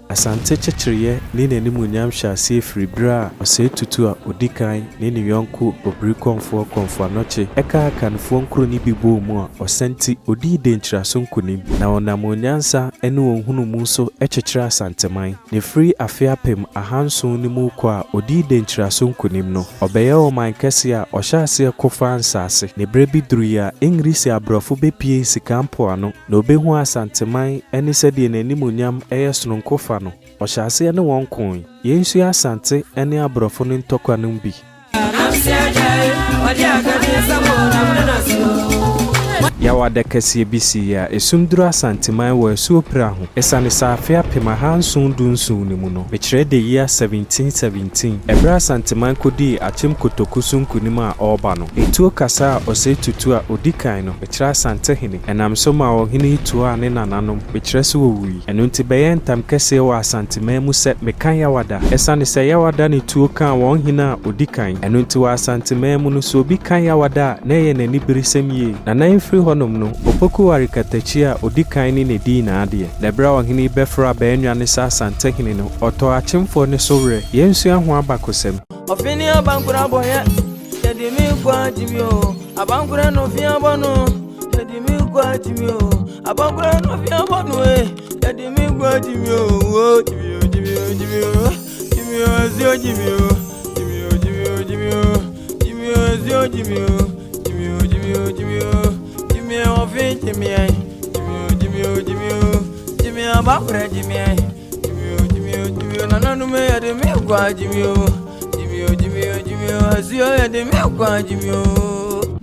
Asante Chechiriye ne n'animuonyam hyɛase firi bere a Osei Tutu I odikan ne ne yɔnko obiri Komfo Anokye Akanfoɔ nkuro ne bi bɔ mu a ɔsanti odi Denkyira so nkonim na ɔnam onyansa ne wɔnhunu mu nso kyekyere Asanteman ne free afiapem ahanson ne mu kɔ a odi Denkyira so nkonim no ɔbɛyɛ ɔman kɛse a ɔhyɛase kofa ansase ne bere bi duru ya English abrɔfo bepie sika mpoano na obehu Asanteman ne sɛdeɛ n'animuonyam ɛyɛ sononkofa no ɔhyɛase ne wɔn kon yensu Asante ne abrɔfo no ntɔkwa no bi Yawada kɛseɛ bi si ya esumduru Asanteman wɔ asuopra ho esane saafia pema hanson dunsun ne mu no bekyerɛ de Yaa 1717 ɛbra Asanteman kodi achim kotoku sunkunim a ɔba no etuo kasa a Osei Tutu I odikan no bekyerɛ Asantehene ɛnam so ma ɔhene tuo a ne nananom bekyerɛ so wɔwui ɛno nti bɛyɛ ntam kɛseɛ wɔ Asanteman mu sɛ mekan Yawada esane sɛ Yawada ne tuo kan wɔn hene a odikan ɛno nti wɔ Asanteman mu no so obi kan Yawada na ɛyɛ n'ani beresɛm yie na nan firi honom no opoku warikatachi a odikan ni nedi na ade lebra ɔhene bɛfra baanwa ne sa Asantehene no ɔtɔ achimfo ne so werɛ yensu aho abakosɛm ofini abankura boye yedi mi kwa jimio abankura no fi abono yedi mi kwa jimio abankura no fi abono yedi mi kwa jimio o jimio azio jimio azio jimio Jimmy, abakura Jimmy, nana nume ya de mi kwa Jimmy, azio ya de mi kwa Jimmy.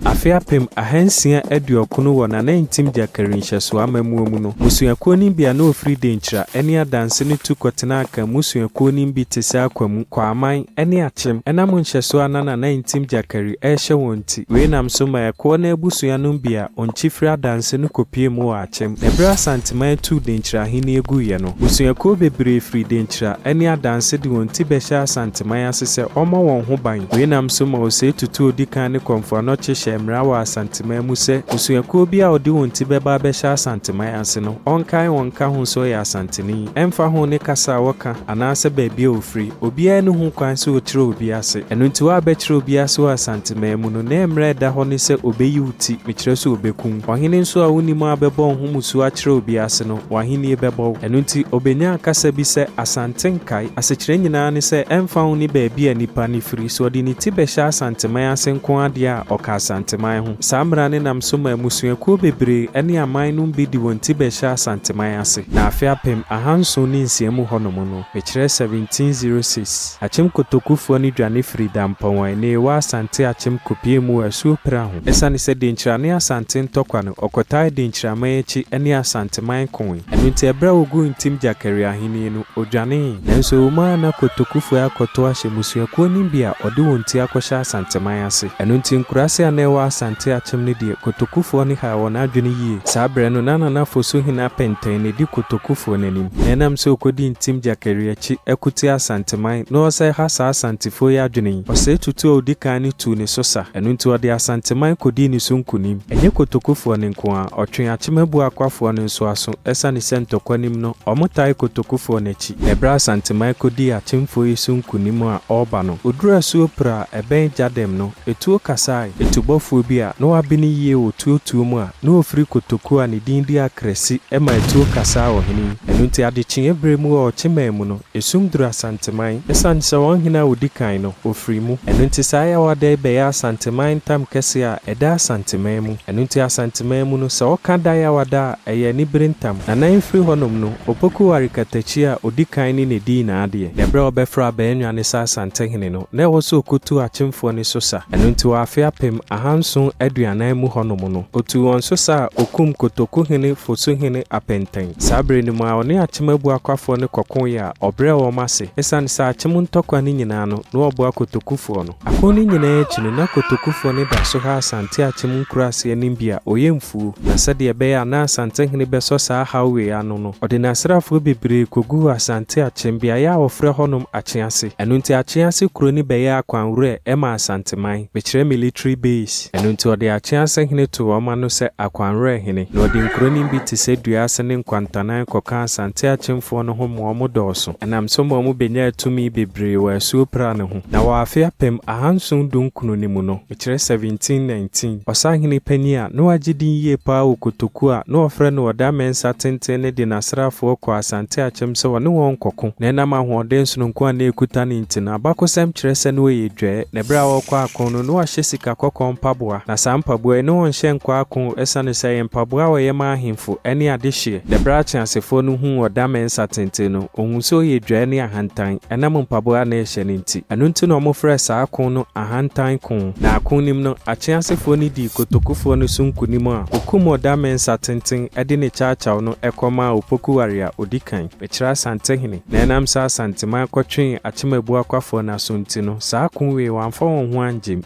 Afiapem ahansia aduokono wɔ na 19 Jakarin hyeso amamuo mu no musuakuo ni bia na ofiri Denkyira ene adanse ne tu kɔtena aka musuakuo ni bi te sɛ akwamu kwaman ene akyem ɛna mo hyeso ana na 19 Jakari ɛhyɛ wɔn ti we nam so ma ɛkɔ na abusua no bia onchifiri adanse no kopie mu wɔ akyem ɛbra Asanteman tu Denkyira hene egu ye no musuakuo bebree firi Denkyira ene adanse de wɔn ti bɛhyɛ Asanteman ase sɛ ɔma wɔn ho ban we nam so ma Osei Tutu odikan ne Komfo Anokye Mrawa Asanteman mu sɛ usuakuo bi a ɔde wɔn ti bɛba bɛhyɛ Asanteman ase no ɔnkae wɔn ka ho so yɛ Asanteni ɛmfa ho ne kasa a wɔka anaasɛ baabi a ofiri obiara ne ho kwan so ɔkyerɛ obi ase ɛno nti wa bɛkyerɛ obi ase wɔ Asanteman mu no na mmerɛ da hɔ ne sɛ obeyi uti mekyerɛ so obekum ɔhene nso a wonim a bɛbɔ ho musu akyerɛ obi ase no wahene bɛbɔ ɛno nti obenya akasa bi sɛ Asante nkae asekyerɛ nyinaa ne sɛ ɛmfa ho ne baabi a nipa ne firi so ɔde ne ti bɛhyɛ Asanteman ase nko adeɛ a ɔka Asanteman ho samra ne nam so ma musuakuo bebree ene aman no bi di wɔn ti bɛhyɛ Asanteman ase na afiapem ahanson ne nsiamu hɔ no mu no bekyerɛ 1706 achim kotokufoɔ ne dwane firi dampɔn ne wa Asante achim kopie mu asuopra ho esane sɛ Denkyira ne Asante ntɔkwa no ɔkɔtae Denkyira man akyi ene Asanteman kon ɛno nti ɛbra ogu ntim Jakari ahene no odwane nanso uma na kotokufoɔ akɔtɔ ahyɛ musuakuo ne bi a ɔde wɔn ti akɔhyɛ Asanteman ase ɛno nti nkurase a Asante achim ne die kotokufoɔ ne ha wɔn adwene yie saa brɛ no nana foso hina penten ne di kotokufoɔ n'anim nenam sɛ okodi ntim Jakari akyi akuti Asanteman na ɔsɛ ha saa Asantefoɔ yɛ adwene Osei Tutu I odikan ne tu ne so sa ɛno nti ɔde Asanteman kodi ne so nkunim ɛnyɛ kotokufoɔ ne nko a ɔtwe achim abu akwafoɔ ne nso aso ɛsane sɛ ntɔkwanim no ɔmotae kotokufoɔ n'akyi ɛbra Asanteman kodi achimfoɔ yi so nkunim a ɔba no odura suopra ɛbɛn Jadem no etuo kasae etubɔfoɔ bi a no abini yie wɔ tuotuo mu a no ofiri kotoku a ne din di akresi ema etuo kasa wɔ hene ɛno nti adekye ebre mu wɔ ɔkyema mu no esumduru Asanteman esan sɛ wɔn hena odikan no ofiri mu ɛno nti saa ya wada bɛyɛ Asanteman tam kɛse a ɛda Asanteman mu ɛno nti Asanteman mu no sɛ ɔka da ya wada a ɛyɛ ne brentam na nan firi hɔnom no opoku warikatachi a odikan ne ne din na adeɛ dɛbrɛ ɔbɛfra baanwa ne sa Asantehene no na ɛwɔ so okotu achimfoɔ ne so sa ɛno nti wɔ afiapem ahanson aduanan mu honom no otu wɔn so sa okum kotoku hene foso hene apenten sabre ni mu a ɔne achemabu akwafoɔ ne kɔkon ya ɔbrɛ wɔn ase esan sa achim ntɔkwa ne nyinaa no na ɔbo akotokufoɔ no akon ne nyinaa akyi no na kotokufoɔ ne da so ha Asante achim nkurase anim bia oyemfuo na sɛdeɛ bɛyɛ na Asantehene bɛsɔ saa hawe ano no ɔde nasrafoɔ bebree kogu Asante achim bia ya ɔfrɛ hɔnom akyease ɛno nti akyease kuro ne bɛyɛ akwanwerɛ ɛma Asanteman bekyerɛ military base ɛno nti ɔde Asantehene to wɔma no sɛ akwanwerɛ hene na ɔde nkuroni bi te sɛ duase ne nkwantanan kɔka Asante achemfo no ho mo dɔɔso ɛnam so mo benya atumi bebree wɔ asuopra ne ho na wɔ afe apem ahanson dunkunu ne mu no mekyerɛ 1719 ɔsahene pani a no agidin yie paa wɔ kotoku a no ɔfrɛ no ɔda mensa tenten ne de nasrafo kɔ Asante achem sɛ wɔne wɔn kɔko na ɛnam ahoɔden sononko a na ekuta ne ntina abakosɛm kyerɛ sɛ no yɛ dwɛ na bra wɔkɔ akon no ahyɛ sika kɔkɔ mpaboa na saa mpaboa no wɔnhyɛ nkɔ akon ɛsane sɛ mpaboa wɔyɛ ma ahemfo ɛne adehye de bra kyeasefo no hu ɔda mensa tenten no ohun sɛ yɛ dwɛ ne ahantan ɛnam mpaboa na ɛhyɛ ne nti ɛno nti na ɔmofrɛ saa akon no ahantan kon na akon nim no akyeasefo no di kotokufo no so nkunim a okum ɔda mensa tenten ɛde ne kyaakyaaw no ɛkɔma opokuware a odikan bekyerɛ Asantehene na ɛnam sa Asantema kɔtwen akyemabu akwafo na so nti no saa akon wei wamfa wɔn ho angyem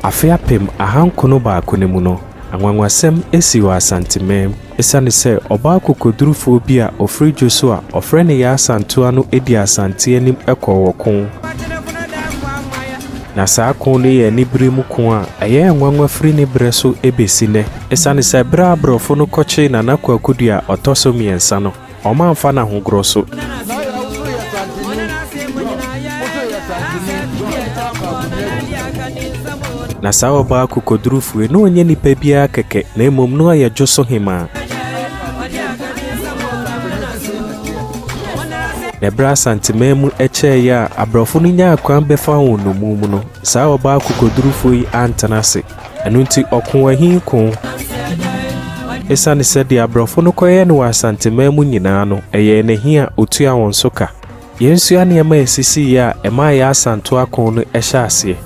afe apem ahankono baako ne mu no anwanwasɛm esi wɔ Asantema ɛsane sɛ ɔbaa kokodurufo bi a ɔfrɛ dwoso a ɔfrɛ ne Yaa Asantewaa no edi Asante anim ɛkɔ wɔ kon na saa kon no yɛ nibere mu kon a ɛyɛ anwanwa firi ne brɛ so ebesi nɛ ɛsane sɛ brɛ abrɔfo no kɔkye na nakwakudu a ɔtɔ so mmiɛnsa no ɔma amfa na hogorɔ so na saa ɔbaa kokodurufo no onye nipa bia kɛkɛ na emom no ayɛ dwoso hema na bra Asantema mu ɛkyɛɛ ya abrɔfo no nya akwan bɛfa wɔn no mu no saa ɔbaa kokodurufo yi antana se ɛno nti ɔko ahin kon ɛsane sɛ de abrɔfo no kɔyɛ no wɔ Asantema mu nyinaa no ɛyɛ nahi a otua wɔn so ka yɛnsu aneɛma esisi ya ɛma Yaa Asantewaa kon no ɛhyɛ aseɛ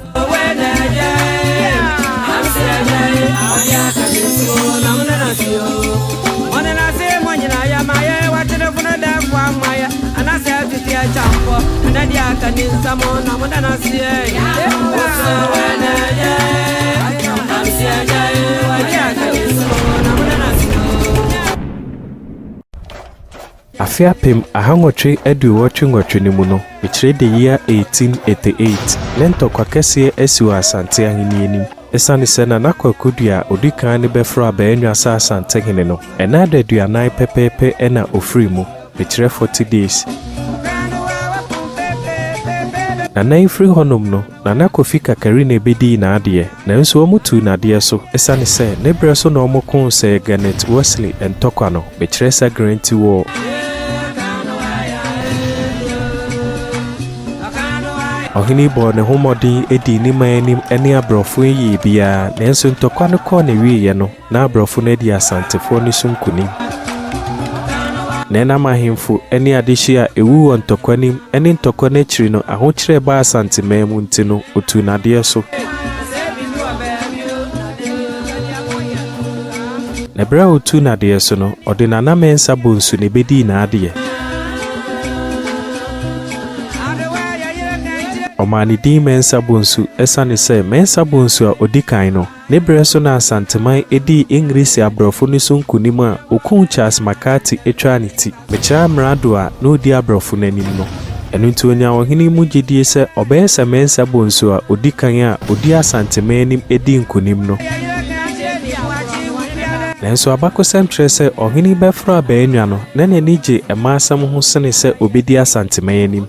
afe apem ahangotwe aduwɔtwe ngotwe ne mu no mekyerɛ de year 1888 ne ntɔkwa kɛseɛ asi wɔ Asante ahene anim ɛsane sɛ na nakwakudu a odikan ne bɛfrɛ abaanwa sa Asantehene no ɛna da aduanan pɛpɛɛpɛ ɛna ofiri mu mekyerɛ 40 days na nan free honom no na nakofi kakari na ebedi na adeɛ na nso omutu na adeɛ so ɛsane sɛ ne brɛ so na ɔmokon sɛ Garnet Wesley entɔkwa no bekyerɛ sɛ Grant War ɔhene bɔ ne homɔden edi ne manim ɛne abrɔfo yi bia na nso ntɔkwa no kɔ na wieyɛ no na abrɔfo no adi Asantefo no so nkunim na ɛnam ahemfo ɛne adehye a ewu wɔ ntɔkwa nim ɛne ntɔkwa no akyiri no ahokyerɛ ba Asantema mu nti no otu nadeɛ so na bra otu nadeɛ so no ɔde nanamensa bonsu ne bedi na adeɛ ɔmane din mensa bonsu ɛsane sɛ mensa bonsu a odikan no ne brɛ so na Asantema edi English abrɔfo no so nkunim a okun Charles McCarthy etwa ne ti mekyerɛ mrado a na odi abrɔfo n'anim no ɛno nti onya ɔhene mu gyidie sɛ ɔbɛyɛ sɛ mensa bonsu a odikan a odi Asantema anim edi nkunim no nanso abakosɛm kyerɛ sɛ ɔhene bɛfrɛ abaanwa no na n'ani gye ɛma asɛm ho sene sɛ obedi Asantema anim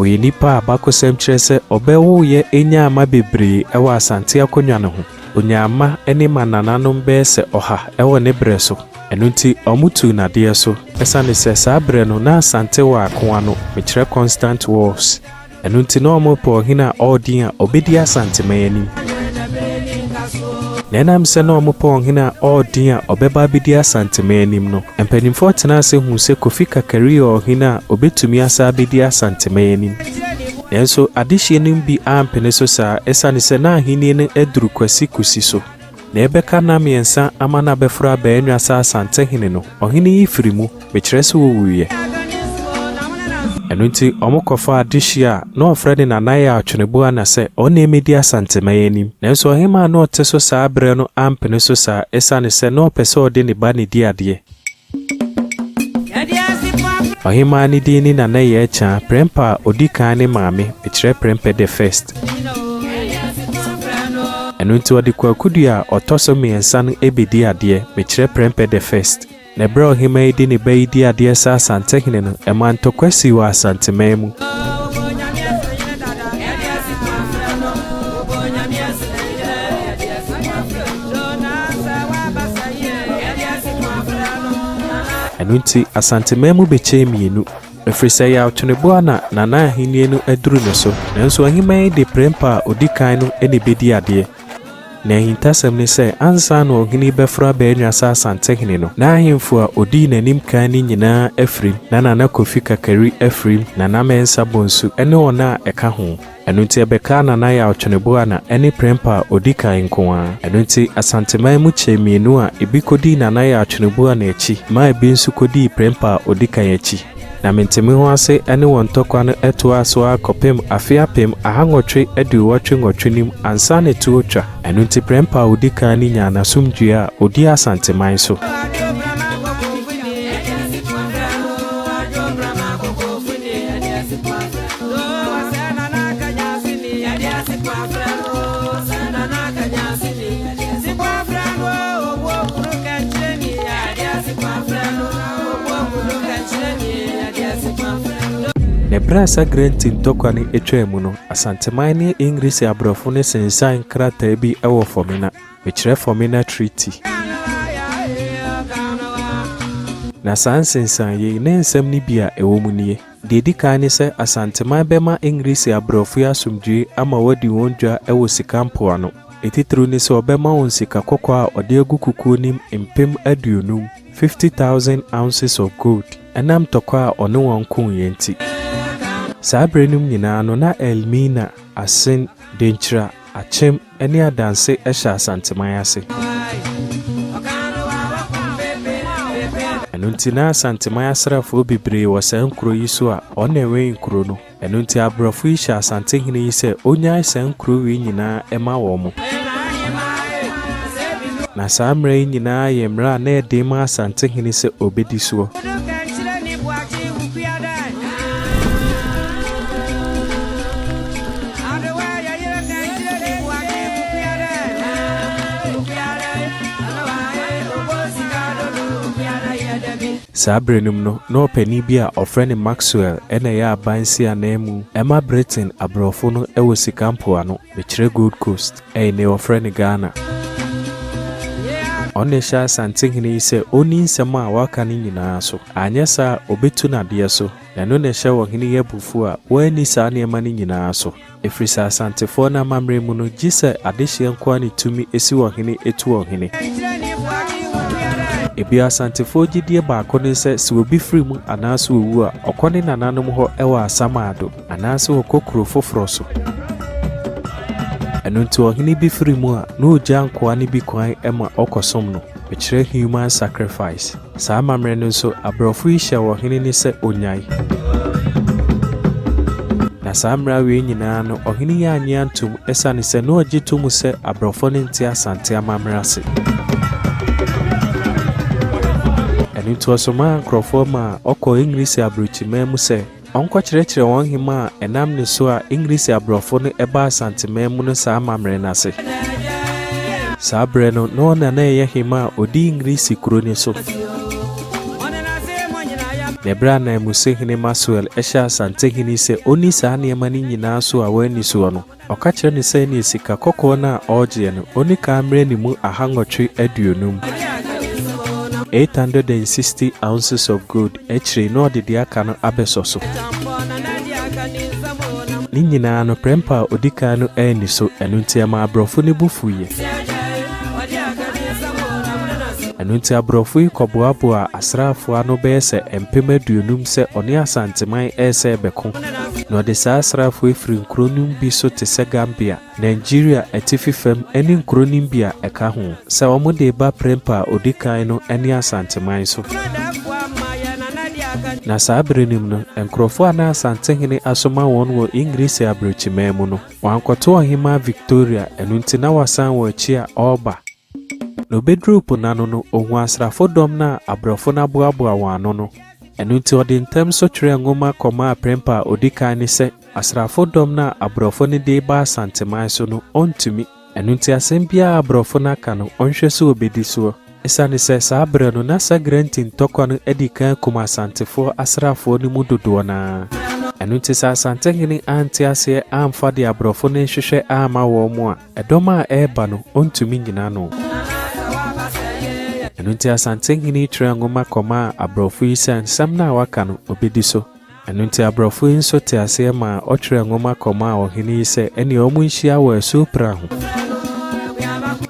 oye nipa abakosɛm kyerɛ sɛ ɔbɛwo yɛ enya ama bebree ɛwɔ Asante akonnwa no ho onya ama ɛne manananom bɛyɛ sɛ ɔha ɛwɔ ne brɛ so ɛno nti ɔmutu nadeɛ so ɛsane sɛ saa brɛ no na Asante wɔ akoa no mekyerɛ constant wars ɛno nti na ɔmopɛ ɔhene a ɔɔdin a ɔbɛdi Asantema anim na ɛnam sɛ na ɔmopɛ ɔhene a ɔɔdin a ɔbɛba bɛdi Asantema anim no mpanimfoɔ tena ase hu sɛ Kofi Kakari yɛ ɔhene a ɔbɛtumi asa bɛdi Asantema anim nanso adehye no bi ampene so saa ɛsane sɛ na ahenni no aduru kwasi kusi so na ɛbɛka na mmiɛnsa ama na bɛfrɛ abaanwa sa Asantehene no ɔhene yi firi mu mekyerɛ sɛ wɔwuiɛ ɛno nti ɔmokɔfa adehye a na ɔfrɛ ne nanayɛ atwenebo ana sɛ ɔne emedi Asantema anim nanso ɔhema na ɔte so saa brɛ no ampene so saa ɛsane sɛ na ɔpɛ sɛ ɔde ne ba ne di adeɛ ɔhema ne din ne nanayɛ akya prempa odikan ne maame mekyerɛ prempa the first ɛno nti ɔde kwakudu a ɔtɔ so mmiɛnsa no ebedi adeɛ mekyerɛ prempe the first na ɛberɛ ɔhema yi de ne ba yi di adeɛ sɛ Asantehene no ɛma ntɔkwa si wɔ Asanteman mu. ɛno nti Asanteman mu bɛkyɛɛ mmienu ɛfiri sɛ yɛ atweneboa na Nana Ahennie no aduru no so nanso ɔhema yi de prempa a ɔdi kan no ɛna bɛdi adeɛ na ahintasɛm ne sɛ ansa na ɔhene bɛfra baanwa sɛ Asantehene no na ahemfo a ɔdii n'anim kan ne nyinaa afirim na Nana Kofi Kakari afirim Nana Mensa Bonsu ɛne ɔna a ɛka ho ɛno nti ɛbɛka Nana yɛ atweneboa na ɛne prempa a ɔdi kan nko ara ɛno nti Asanteman mu kyɛ mmienu a ebi kɔdii Nana yɛ atweneboa na akyi ma ebi nso kɔdii prempa a ɔdi kan akyi na mentemi ho ase ɛne wɔn ntɔkwa no ɛtoa so akɔpem afe apem ahangɔtwe aduwɔtwe ngɔtwe nim ansa ne tuo twa ɛno nti prempa a ɔdi kan ne nya n'asomdue a ɔdi Asanteman so. Nebrasa granting ntɔkwa ne etwa mu no Asanteman ne English abrɔfo ne sensan krataa bi ɛwɔ Formina mekyerɛ Formina treaty na saa sensan yi ne nsɛm ne bi a ɛwɔ mu nie deɛ di kan ne sɛ Asanteman bɛma English abrɔfo asomdue ama wadi wɔn dwa ɛwɔ sika mpoano etitiri ne sɛ ɔbɛma wɔn sika kɔkɔɔ a ɔde agu kukuo nim mpem 50,000 ounces of gold ɛnam tɔkwa a ɔne wɔn ko yɛn ti saa brenum nyinaa no na Elmina Asen Denkyira Achem ene adanse ɛhyɛ Asanteman ase ɛno nti na Asanteman asrafo bebree wɔ saa nkuro yi so a ɔna ɛwɛn nkuro no ɛno nti abrɔfo yi hyɛ Asantehene yi sɛ onyae saa nkuro yi nyinaa ɛma wɔn mo na saa mmerɛ yi nyinaa yɛ mmerɛ a na ɛde ma Asantehene sɛ obedi soɔ saa brenum no na ɔpani bi a ɔfrɛ ne Maxwell ɛna ɛyɛ abansi anamu ɛma Britain abrɔfo no ɛwɔ sika mpoano mekyerɛ Gold Coast ɛyɛ ne ɔfrɛ ne Ghana ɔne hyɛ Asantehene yi sɛ ɔni nsɛm a waka ne nyinaa so anyɛ saa ɔbɛtu n'adeɛ so na ɛno na ɛhyɛ ɔhene yɛ bufu a wɔani saa nneɛma no nyinaa so ɛfiri sɛ asantefoɔ no amammerɛ mu no gye sɛ adehyeɛ nkoa ne tumi esi ɔhene etu ɔhene ebi asantefoɔ gyidie baako ne sɛ sɛ obi firi mu anaasɛ owu a ɔkɔ ne nananom hɔ ɛwɔ Asamaado anaasɛ ɔkɔ kuro foforɔ so ɛno nti ɔhene bi firi mu a na ɔgya nkoa ne bi kwan ɛma ɔkɔsom no mekyerɛ human sacrifice saa amammerɛ no nso abrɔfo yi hyɛ ɔhene ne sɛ onyae na saa mmerɛ wei nyinaa no ɔhene yɛ anye antom ɛsane sɛ na ɔgye to mu sɛ abrɔfo ne nte Asante amammerɛ ase ɛno nti ɔsoma nkurɔfoɔ ma ɔkɔ English abrɔkyiman mu sɛ ɔnkɔkyerɛkyerɛ wɔn hema a ɛnam ne so a English abrɔfo no ɛba Asanteman mu no saa amammerɛ no ase saa berɛ no na ɔna na ɛyɛ hema a ɔdi English kuro ne so na ɛberɛ a Namusehene Maxwell ɛhyɛ Asantehene sɛ ɔni saa nneɛma no nyinaa so a wɔani soɔ no ɔka kyerɛ ne sɛ ne sika kɔkɔɔ no a ɔregyeɛ no ɔni ka mmerɛ ne mu ahangɔtwe 860 ounces of gold ɛkyerɛ na ɔde de aka no abɛsɔ so ne nyinaa no prempa a ɔdi kan no ɛni so ɛno nti ama abrɔfo ne bu fuiɛ ɛno nti abrɔfo yi kɔboaboa asraafoɔ ano bɛyɛ sɛ mpem 50 sɛ ɔne Asanteman ɛsɛ ɛbɛko na ɔde saa asraafoɔ efiri nkuro no bi so te sɛ Gambia Nigeria atifi fam ɛne nkuro no bi a ɛka ho sɛ wɔn de ba prempa a ɔdi kan no ɛne Asanteman so na saa berenim no nkurɔfoɔ a na Asantehene asoma wɔn wɔ English abrɔkyiman mu no wankɔto ɔhema Victoria ɛno nti na wasan wɔ akyi a ɔreba na obeduru ponano no ohu asrafo dɔm na abrɔfo na boaboa wɔn ano no ɛno nti ɔde ntɛm so twerɛ ngoma kɔma prempa a ɔdi kan ne sɛ asrafo dɔm na abrɔfo ne de ba Asanteman so no ɔntumi ɛno nti asɛm biara aborɔfo no aka no ɔnhwɛ so obɛdi soɔ ɛsiane sɛ saa berɛ no na sa granti ntɔkwa no adi kan kum asantefoɔ asraafoɔ no mu dodoɔ naa ɛno nti sɛ asantehene ante aseɛ amfa de aborɔfo no nhwehwɛ ama wɔn mu a ɛdɔm a ɛreba no ɔntumi nyina no ɛno nti asantehene twerɛ nwoma kɔma a aborɔfo yi sɛ nsɛm no a waka no obɛdi so ɛno nti aborɔfo yi nso te aseɛ ma ɔtwerɛ nwoma kɔma a ɔhene yi sɛ ɛnea ɔmo nhyia wɔ asuo pra ho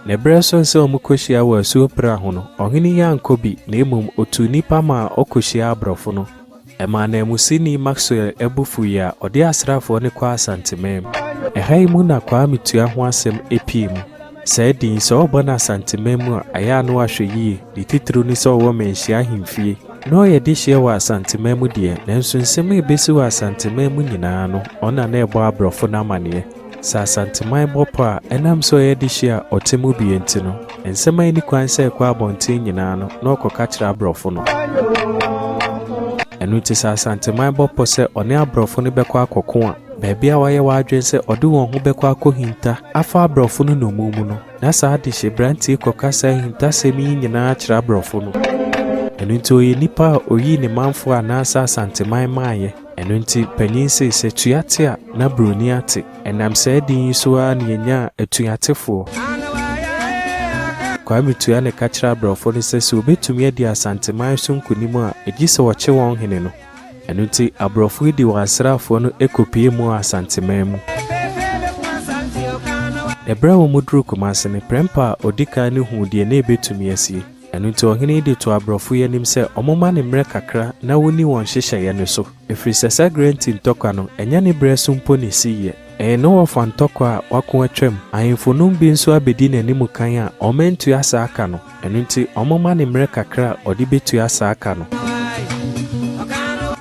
na ɛberɛ so sɛ ɔmo kɔhyia wɔ asuo pra ho no ɔhene yi ankɔ bi na mmom otu nnipa ma ɔkɔhyia aborɔfo no ɛma na amusini Maxwell ebufu yi a ɔde asraafoɔ ne kɔ asantemam ɛha yi mu na kwaa metua ho asɛm epie mu sɛ din sɛ ɔbɔ no asantemam mu a ɛyɛ ano ahwɛ yie de titiri ne sɛ ɔwɔ manhyia ahemfie na ɔyɛ de hyia wɔ asantemam mu deɛ nanso nsɛm a ebesi wɔ asantemam mu nyinaa no ɔna na ɛbɔ aborɔfo no amaneɛ sɛ asanteman bɔpɔ a ɛnam sɛ ɔyɛ de hyia ɔte mu bi nti no nsɛm a ani kwan sɛ ɛkɔ abɔnten nyinaa no na ɔkɔka kyerɛ aborɔfo no ɛno nti sɛ asanteman bɔpɔ sɛ ɔne aborɔfo no bɛkɔ akɔko a baabi a wɔayɛ wɔadwen sɛ ɔde wɔn ho bɛkɔ akɔhinta afa aborɔfo no nomu mu no na saa de hyɛ brantie kɔka saa hintasɛm yi nyinaa kyerɛ aborɔfo no ɛno nti ɔyɛ nnipa a ɔyii ne manfo anaasɛ asanteman maayɛ ɛno nti panyin sɛ tuate a na buroni ate ɛnam saa din yi so a ne yɛnya atuatefoɔ Kwame tua ne ka kyerɛ aborɔfo no sɛ sɛ obɛtumi adi asanteman so nkonim a ɛgye sɛ wɔkye wɔn hene no ɛno nti aborɔfo yi de wɔn asraafoɔ no ɛkɔpie mu asanteman mu ɛberɛ a wɔn duru Kumase no prɛmpa a ɔdi kan no hu deɛ na ɛbɛtumi asie ɛno nti ɔhene yi de to aborɔfo yi anim sɛ ɔmoma ne mmerɛ kakra na wɔnni wɔn hyehyɛeɛ no so ɛfiri sɛ sɛ granti ntɔkwa no ɛnyɛ ne berɛ so mpo ne siiɛ no wɔfa ntɔkwa a wako atwam ahemfonom bi nso abɛdi n'anim kan a ɔmantua saa aka no ɛno nti ɔmoma ne mmerɛ kakra a ɔde bɛtua saa aka no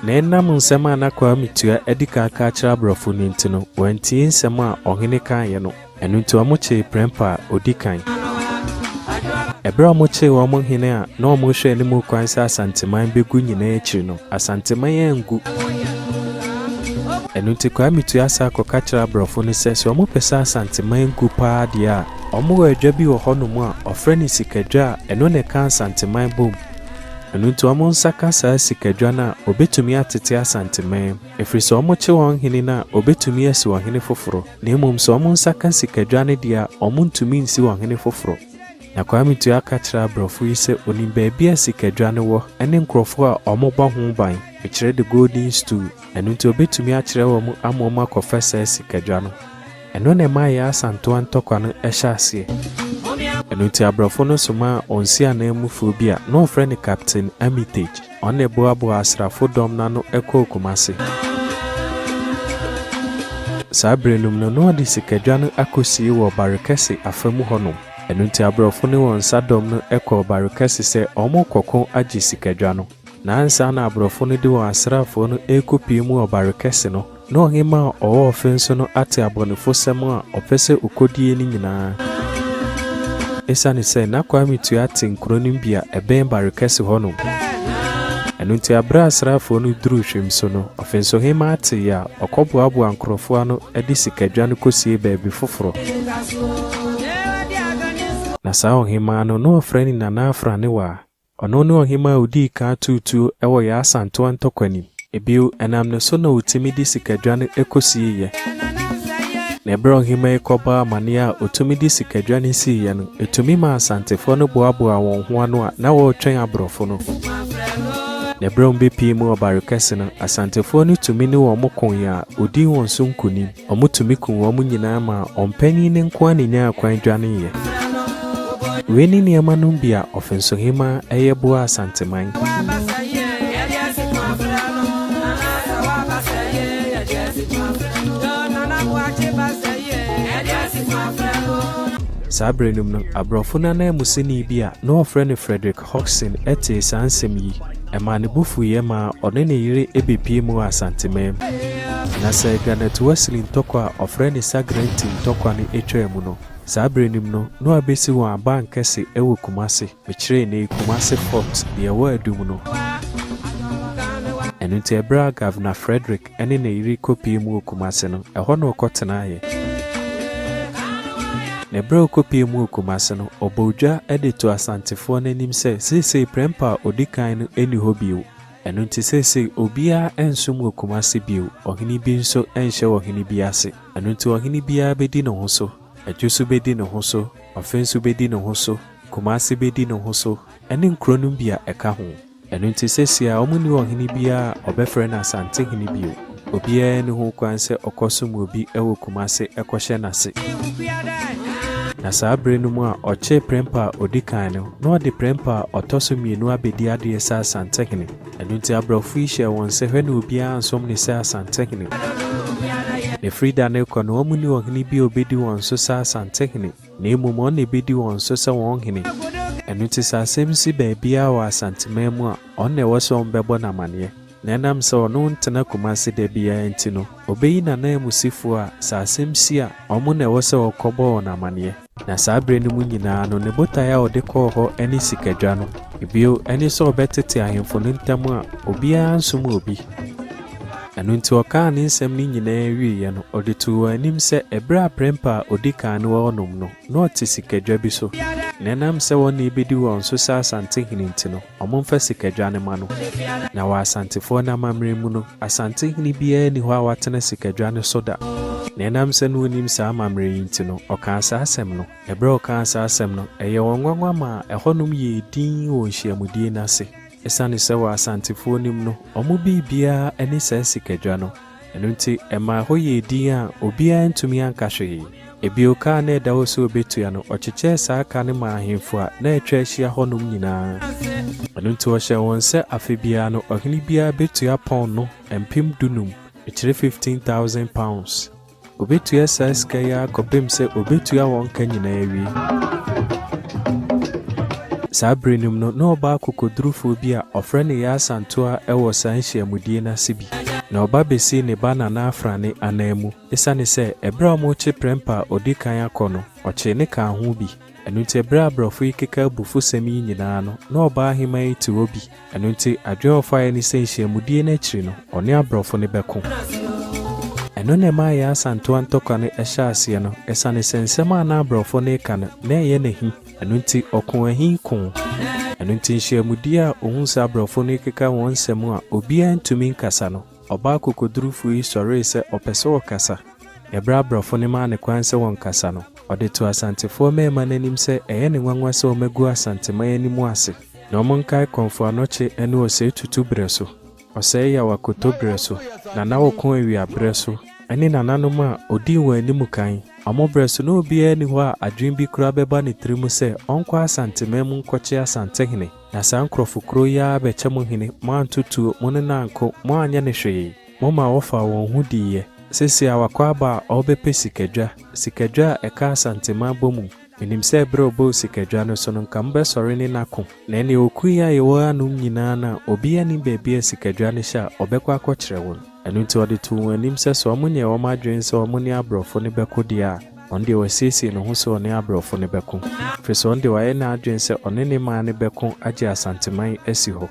na ɛnam nsɛm a nakɔa metua adi kaka kyerɛ aborɔfo no nti no wɔantie nsɛm a ɔhene kaeɛ no ɛno nti ɔmokyee prɛmpa a ɔdi kan ɛberɛ a ɔmokyee wɔn hene a na ɔmohwɛ anim kwan sɛ asanteman bɛgu nyinaa akyiri no asanteman angu ɛno nti kwaa metua saa kɔka kyerɛ aborɔfo no sɛ ɔmo pɛ sɛ asanteman ngu paa deɛ a ɔmo wɔ adwa bi wɔ hɔnom a ɔfrɛ ne sikadwa a ɛno ne ka asanteman bom ɛno nti ɔmo nsaka saa sikadwa no a obɛtumi atete asanteman ɛfiri sɛ ɔmo kye wɔn hene no a obɛtumi asi wɔn hene foforɔ na mmom sɛ ɔmo nsaka sikadwa no deɛ a ɔmo ntumi nsi wɔn hene foforɔ na kwaa metua aka kyerɛ aborɔfo yi sɛ onim baabi a sikadwa no wɔ ɛne nkurɔfoɔ a ɔmo bɔ ho ban ɛkyerɛ the Golden Stool ɛno nti obɛtumi akyerɛ wɔn ama ɔmo akɔfa saa sikadwa no ɛno na ɛma Yaa Asantewaa ntɔkwa no ɛhyɛ aseɛ ɛno nti aborɔfo no soma a ɔnsi ananmufoɔ bi a na ɔfrɛ ne Captain Armitage ɔne ɛboaboa asrafo dɔm no ano ɛkɔ Kumase saa berɛ no mu no na ɔde sikadwa no akɔsie wɔ Barekɛse afa mu hɔnom ɛno nti aborɔfo ne wɔn nsa dɔm no ɛkɔ Barekɛse sɛ ɔmo kɔkɔ agye sikadwa no na ansa na aborɔfo no de wɔn asraafoɔ no ɛkɔpie mu wɔ Barekɛse no na ɔhema a ɔwɔ ɔfe nso no ate abɔnefo sɛm a ɔpɛ sɛ ɔkɔdie no nyinaa ɛsiane sɛ na kwaa metua ate nkuro no bi a ɛbɛn Barekɛse hɔnom ɛno nti aberɛ asraafoɔ no duru hwem so no ɔfe nso hema ate a ɔkɔboaboa nkurɔfoɔ no de sikadwa no kɔsie baabi foforɔ na saa ɔhema no na ɔfrɛ ne Nana Afrane wɔ ɔno ne ɔhema a odii ka tutuo ɛwɔ Yaa Asantewaa ntɔkwanim ebio ɛnam ne so na otumi de sikadwa no ɛkɔsieyɛ na ɛberɛ ɔhema yi kɔba amane a otumi de sikadwa no sieyɛ no etumi ma asantefoɔ no boaboa wɔn ho ano a na wɔretwɛn aborɔfo no na ɛberɛ ɔmbɛpie mu wɔ Barekɛse no asantefoɔ no tumi ne wɔn koe a odii wɔn so nkonim ɔmo tumi kun wɔn nyinaa ma ɔmpanyin ne nko a ne nyaa kwan dwaneyɛ wei ne nneɛma no bi a ɔfensohema ɛyɛ boa asanteman saa berɛ no mu no aborɔfo no anamusini bi a na ɔfrɛ no Frederick Hodgson ɛtee saa nsɛm yi ɛma ne bufuiɛ ma ɔne ne yere ɛbɛpie mu wɔ asanteman na sɛ Granate Wesley ntɔkwa a ɔfrɛ ne Sagranti ntɔkwa no ɛtwaa mu no saa berɛ no mu no na wabɛsi wɔn aban kɛse ɛwɔ Kumase mekyerɛ ne Kumase Fort deɛ ɛwɔ adum no ɛno nti ɛberɛ a Governor Frederick ɛne ne yere kɔpie mu wɔ Kumase no ɛhɔ na ɔkɔtenaeɛ Na bra okopie mu Kumase no obodwa ede to Asantefo nanim se prempa odikan no eni ho bio. Eno nti se obia ensum Kumase bio, ohini bi nso enhye ohini bi ase. Eno nti ohini bia bedi no ho so, adwoso bedi no ho so, ofensu bedi no ho so, Kumase bedi no ho so, ene nkronum bia eka ho. Eno nti sesia omuni ohini bia obefre na Asante hini bio. Obia ne ho kwan se okosum obi ewo Kumase ekohye nase. Na saa bere no mu a oche prempa odikan no na ode prempa otoso mienu abedi ade sa Asante hene. Eno nti abrofo ihye won se hwe na obia ansom ne sa Asante hene. Ne frida ne ko no omuni ohini bi obedi won so sa Asante hene. Na emu on ebedi won so sa won hene. Eno nti sa semsi baabia wa Asantema mu a on ne wo so mbebo na mane. Na enam se ono ntena Kumase de bia enti no obeyi na emusifo a sa semsi a omo na wo se okobo na mane. Na saa bere no mu nyinaa no ne botae a ode kɔ hɔ ene sikadwa no ebio ene so obetete ahemfo no ntam a obia nsum obi. Eno nti ɔka ne nsɛm ne nyinaa wiye no ode tu anim sɛ ebra prempa odikan no wɔnom no na ɔte sikadwa bi so. Na nam sɛ wɔn ebedi wɔn so sa Asante hene nti no ɔmo mfa sikadwa ne ma no. Na wa Asantefo na mamre mu no Asante hene bia ni hɔ a watena sikadwa ne so da. Na enam se no nim sa amamre yinti no oka sa asem no ebra oka sa asem no eye wonwanwa ma ehonum ye din wo hyiamudie nase esane se wa Asantefo nim no omo bibia ene sa sikadwa no eno nti ema ho ye din a obia ntumi ankahwe ebi oka na eda wo so obetua no ocheche sa aka ne ma ahemfo a na etwa ahia honum nyinaa eno nti o hye won se afebia no ohini bia betua pon no empim dunum etire 15,000 pounds. Obetua sa skaya kopem se obetua won ka nyina awi. Saa brenum no na oba kokodrufo bi a ofre ne Yaa Asantewaa ewo san hyiamudie na se bi. Na oba besi ne ba na afrane anamu. Esane se ebra mo che prempa odikan akono, oche ne ka ho bi. Eno nti ebra abrofo ikeka bufu semi nyina no na oba ahema iti obi. Eno nti adwe ofa ye ne se hyiamudie na akiri no, one abrofo ne beko. Eno ne ma Yaa Asantewaa ntokwa ne ase no esane sensema na abrofo ne ka no na ye ne hi. Eno nti okon ahi kon. Eno nti hyiamudie a ohun sa abrofo ne keka won nsem a obia ntumi nkasa no oba kokodrufu yi sore se opese okasa. Ebra abrofo ne ma ne kwan se won kasa no ode to Asantefo mema nanim se eye ne nwanwa se omegu Asantema anim ase. Na omonkai Komfo Anokye ene Osei Tutu breso. Osei ya wakoto breso na wokon awia breso. Eni nananom a odi wa anim kan amo breso no obi ani ho a adwen bi kura beba ne trimu se onkwa Asantema mu nkɔkye Asante hene na san krofo kro ya beche mu hene mo antutu mo ne nanko mo anya ne hwee mo ma wofa won hu diye sesi awakwa aba obepe sikadwa eka Asantema bomu minim se ebra obo sikadwa no so no nkambe sore ne nako na ene okuya yewo anum nyina na obi ani bebia sikadwa ne sha obekwa akɔkyerɛ won. Eno nti ode tu anim se so omunye wo madwen se omuni abrofo ne beko dia onde wasisi no ho so ne abrofo ne beko freso onde waye na adwen se one ne ma ne beko age Asanteman asi ho.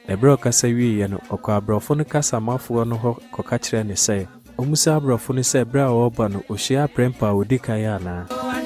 Ebro kasa wiye no okɔ abrofo ne kasa mafo no ho kɔka kyerɛ ne se omusa abrofo ne se ebra wo ba no ohia prempa odikan ya na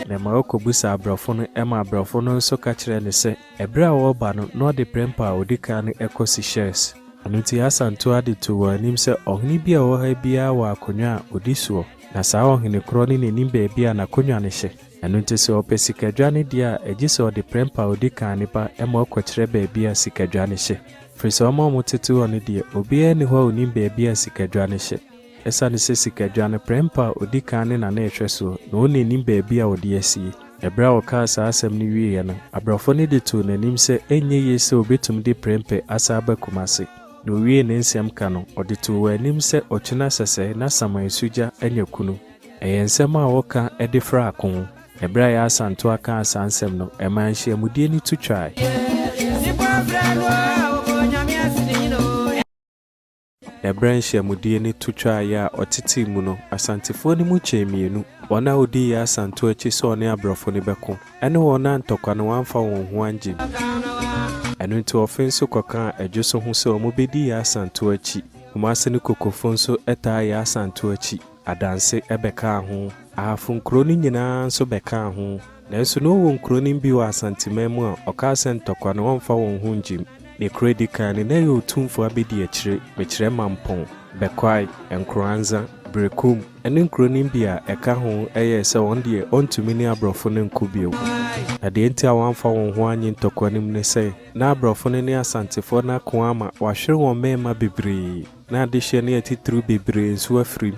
na ma okobusa abrofo no ema abrofo no so ka kyerɛ ne se ebra wo ba no na ode prempa odikan ne ekosi shares. Anuti Yaa Asantewaa de to wanim se ohini bia wo ha bia wa akonwa odisuo na saa ohini kro ne nim bia na akonwa ne hye. Anuti se opesikadwa ne dia egise ode prempa odikan ne ba ema okokyerɛ bia sikadwa ne hye. Frisa omo motete wo ne dia obi ani ho onim bia sikadwa ne hye. Esa ne se sikadwa ne prempa odikan ne na ehwe so na oni nim bia odi asie. Ebra oka sa asem ne wiye no abrofo ne de to nanim se enye yese obetum de prempe asa aba Kumase. No wie ne nsem ka no ode to wanim se otwena sese na saman suja anya kunu eye nsem a woka ede fra akon ebra Yaa Asantewaa ka asansem no eman hyiamudie ni tutwae ebra hyiamudie ni tutwae a otete mu no Asantefo ni mu kyemienu wona odi Yaa Asantewaa chi so ne abrofo ne beko ene wona ntokwa no wanfa won ho anje. Eno nti ofenso koka ejuso hu se omobedi Yaa Asantewaa chi Kumase ne kokofo nso eta Yaa Asantewaa chi adanse ebeka ho ahafo nkuro ni nyinaa nso beka ho nanso no wo nkuro ni bi wa asantememu a oka sentokwa no wonfa won ho njim ne credit card ne na yo tumfo abedi akire mekire mampon bekwai enkroanza brekum ene nkuro ni bi a eka ho eye se won de ontumi ni abrofo ne nkubio ade enti a wonfa won ho anyi ntokwa nim ne se na abrofo ne ne asantefo na ko ama wahwere won mema bebre na de hye ne atitru bebre nso afiri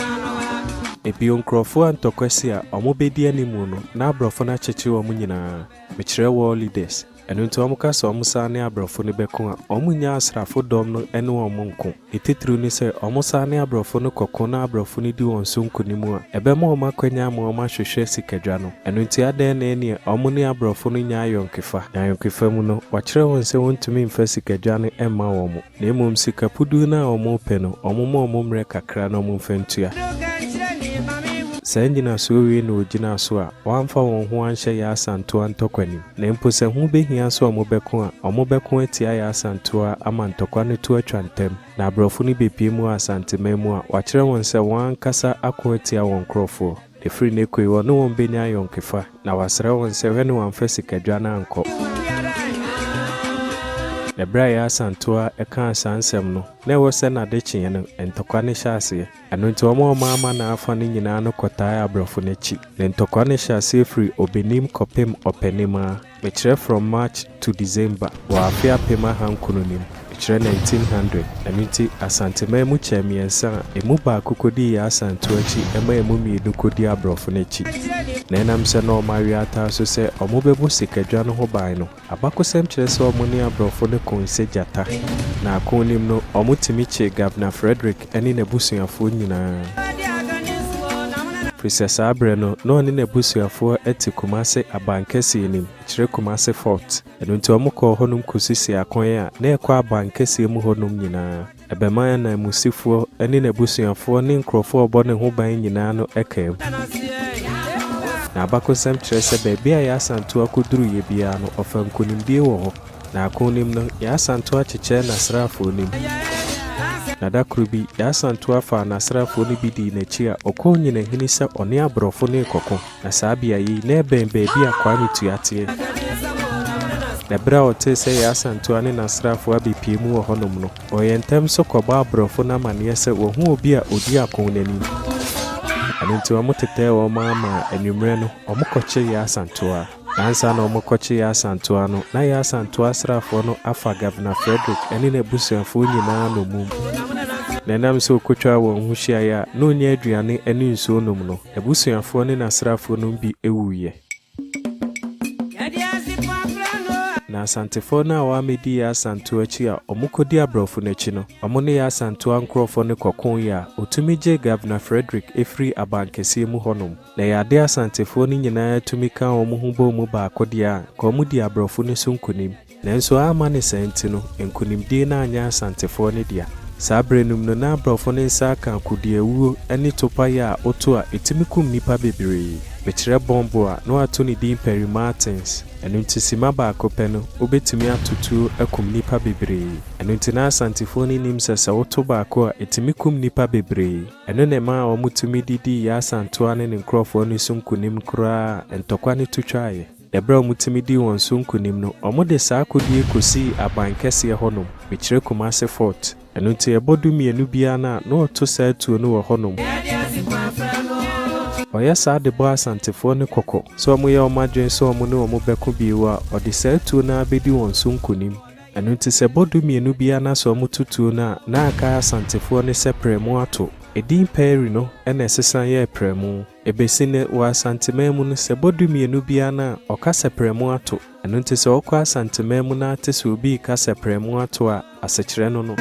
ebio nkrofo antokwasi a omobedi animu no na abrofo na cheche wo nyina mekire wo leaders enu nti omuka so omusa ne abrofo ne beko a omunya asrafo dom no ene wo monko etitru ni se omusa ne abrofo no kokko na abrofo ne di won so nkonimu a ebe ma omakwanya ma omahwehwe sikadwa no enu nti ade na ene omu ne abrofo no nya ayonkefa mu no wakire won se wontumi mfa sikadwa ne emma wo mo na emom sikapudu na omu pe no omu ma omu mre kakra na omu mfantua Sendina suwe no ojina so a wamfa won ho anhye Yaa Asantewaa ntokwanim na mpo se hu behia so omobeko atia Yaa Asantewaa ama ntokwa ne to atwantem na abrofo ne bepiemu asantememu a wakire won se wan kasa akọ atia won krofo efiri ne koi won no won benya yonkefa na wasre won se hwene wamfa sikadwa na anko Yaa Asantewaa eka asansem no na wo se na de kyen no entokwa ne hyase eno nti oma na afa ne nyina no kotaa abrofo ne chi ne ntokwa ne hyase free obenim kopem openima mekire from March to December wa afia pema hankunonim mekire 1900 eno nti asantememu chemiensa emu ba kokodi Yaa Asantewaa chi ema emu miedu kodi abrofo ne chi na enam se no mawi ata so se omobebo sikadwa no ho ban no abakosem kire se omoni abrofo ne konse jata na akonim no omutimi che Governor Frederick eni ne busuafo nyina Princess Abre no oni ne busuafo eti Kumase abankesi nim kire Kumase fort eno nti omukọ honum kusisi akon a na ekọ abankesi mu honum nyina ebema na musifo eni ne busuafo ne nkrofo obo ne ho ban nyina no ekam na abakosem kire se bebia Yaa Asantewaa kuduru ye bia no ofam konimdie wo ho na akonim no Yaa Asantewaa cheche na srafo nim na dakrubi Yaa Asantewaa fa na srafo ni bidi na chi a okọ nyina hini se one abrofo ne kokko na sabia yi na ebembe bia kwa mituate na bra ote se Yaa Asantewaa ne na srafo abepiemu wo honom no oyentem so koba abrofo na mane se wo hu obi a odi akon nani anunti omotete wo mama enumre no omokoche Yaa Asantewaa ansa na omokoche Yaa Asantewaa no na Yaa Asantewaa srafo no afa Governor Frederick eni na busuafo nyina no mum na nam so kotwa wo hu hia ya no nya aduane eni nso nom no busuafo ne na srafo no bi ewuye na asantefo na wa medi Yaa Asantewaa chi a omukodi abrofo na chi no omone Yaa Asantewaa nkrofo ne kokon ya otumi je Governor Frederick efri abankese mu honom na ya de asantefo ni nyina tumi ka omu hu bo mu ba akodia ka omu di abrofo ne so nkonim na nso ama ne senti no nkonimdie na anya asantefo ne dia sabrenum no na abrofo ne nsa ka akodia wuo ani topa ya oto a etimi kum nipa bebre mekire bombo a no ato ni din Perry Martins enu ntisima ba akope no obetimi atutu akum nipa bebre enu ntina asantefo ni nim sese oto ba ako a etimi kum nipa bebre enu ne ma omutumi didi Yaa Asantewaa ne nkrofo ne sunkunim kura entokwa ne tutwaye ebra omutimi di won sunkunim no omode saa kodie kosi abankese honom mekire Kumase fort enu nti ebodu mienu bia na no oto saa tuo no wo honom Oya saa de bo asantefo ne kokko so omu ye omadwen so omu ne omu beko biwa odi saa tuo na abedi won sunkunim enu nti se bodu mienu bia na so omu tutuo na aka asantefo ne sepremu ato edin peri no ena sesan ye premu ebesine wa asantememu no se bodu mienu bia na oka sepremu ato enu nti se okwa asantememu na ate se obi ka sepremu ato a asechire no